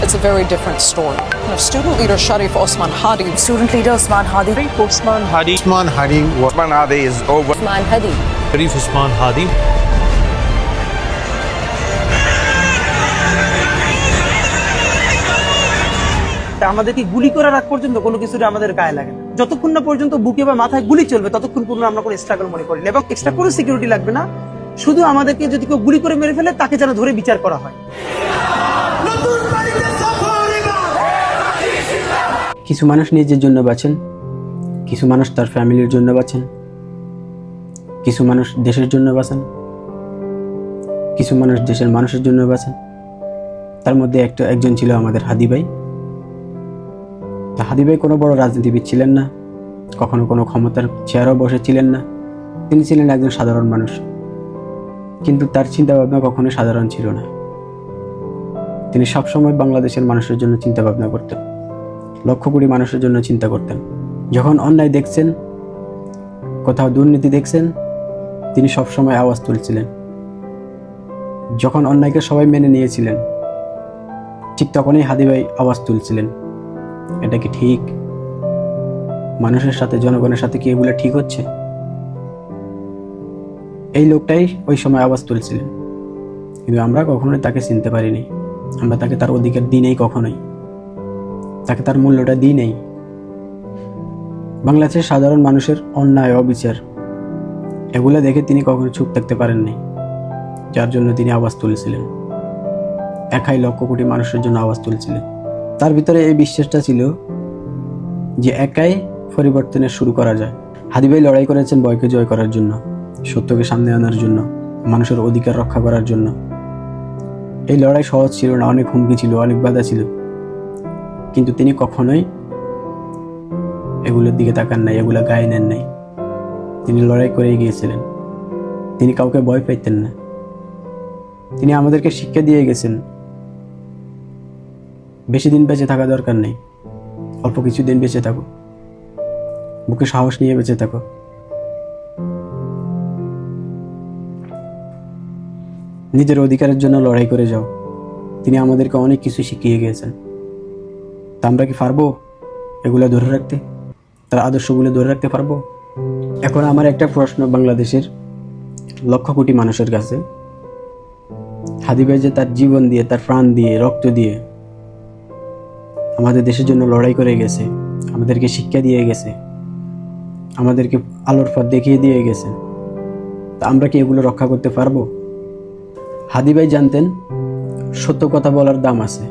it's a very different story. Student leader Sharif Osman Hadi. Student leader Osman Hadi. Osman Hadi. Osman Hadi. Osman Hadi is over. Osman Hadi. Sharif Osman Hadi. আমাদেরকে গুলি করার আগ পর্যন্ত কোনো কিছুটা আমাদের গায়ে লাগে না। যতক্ষণ না পর্যন্ত বুকে বা মাথায় গুলি চলবে ততক্ষণ পর্যন্ত আমরা কোনো স্ট্রাগল মনে করি না, এবং এক্সট্রা কোনো সিকিউরিটি লাগবে না। শুধু আমাদেরকে যদি কেউ গুলি করে মেরে ফেলে তাকে যেন ধরে বিচার করা হয়। কিছু মানুষ নিজের জন্য বাঁচেন, কিছু মানুষ তার ফ্যামিলির জন্য বাঁচেন, কিছু মানুষ দেশের জন্য বাঁচেন, কিছু মানুষ দেশের মানুষের জন্য বাঁচেন। তার মধ্যে একজন ছিল আমাদের হাদি ভাই। হাদি ভাই কোনো বড় রাজনীতিবিদ ছিলেন না, কখনো কোনো ক্ষমতার চেয়ারেও বসেছিলেন না। তিনি ছিলেন একজন সাধারণ মানুষ, কিন্তু তার চিন্তাভাবনা কখনোই সাধারণ ছিল না। তিনি সবসময় বাংলাদেশের মানুষের জন্য চিন্তা ভাবনা করতেন, লক্ষ কোটি মানুষের জন্য চিন্তা করতেন। যখন অন্যায় দেখছেন, কোথাও দুর্নীতি দেখছেন, তিনি সবসময় আওয়াজ তুলছিলেন। যখন অন্যায়কে সবাই মেনে নিয়েছিলেন, ঠিক তখনই হাদি ভাই আওয়াজ তুলছিলেন, এটা কি ঠিক? মানুষের সাথে, জনগণের সাথে কি এগুলো ঠিক হচ্ছে? এই লোকটাই ওই সময় আওয়াজ তুলছিলেন, কিন্তু আমরা কখনোই তাকে চিনতে পারিনি। আমরা তাকে তার অধিকার দিই নেই, কখনোই তাকে তার মূল্যটা দিই নেই। বাংলাদেশের সাধারণ মানুষের অন্যায়, অবিচার এগুলো দেখে তিনি কখনো চুপ থাকতে পারেননি, যার জন্য তিনি আওয়াজ তুলেছিলেন। একাই লক্ষ কোটি মানুষের জন্য আওয়াজ তুলছিলেন। তার ভিতরে এই বিশ্বাসটা ছিল যে একাই পরিবর্তনের শুরু করা যায়। হাদি ভাই লড়াই করেছেন ভয়কে জয় করার জন্য, সত্যকে সামনে আনার জন্য, মানুষের অধিকার রক্ষা করার জন্য। এই লড়াই সহজ ছিল না, অনেক হুমকি ছিল, অনেক বাধা ছিল, কিন্তু তিনি কখনোই এগুলোর দিকে তাকান নাই, এগুলো গায়ে নেন নাই। তিনি লড়াই করেই গিয়েছিলেন। তিনি কাউকে ভয় পাইতেন না। তিনি আমাদেরকে শিক্ষা দিয়ে গেছেন, বেশি দিন বেঁচে থাকা দরকার নেই, অল্প কিছু দিন বেঁচে থাকো, বুকে সাহস নিয়ে বেঁচে থাকো। নিজের অধিকারের জন্য লড়াই করে যাও। তিনি আমাদেরকে অনেক কিছু শিখিয়ে গিয়েছেন। তা আমরা কি পারবো এগুলো ধরে রাখতে? তার আদর্শগুলো ধরে রাখতে পারবো? এখন আমার একটা প্রশ্ন বাংলাদেশের লক্ষ কোটি মানুষের কাছে, হাদি ভাই যে তার জীবন দিয়ে, তার প্রাণ দিয়ে, রক্ত দিয়ে আমাদের দেশের জন্য লড়াই করে গেছে, আমাদেরকে শিক্ষা দিয়ে গেছে, আমাদেরকে আলোর পথ দেখিয়ে দিয়ে গেছে, তা আমরা কি এগুলো রক্ষা করতে পারবো? হাদি ভাই জানতেন সত্য কথা বলার দাম আছে।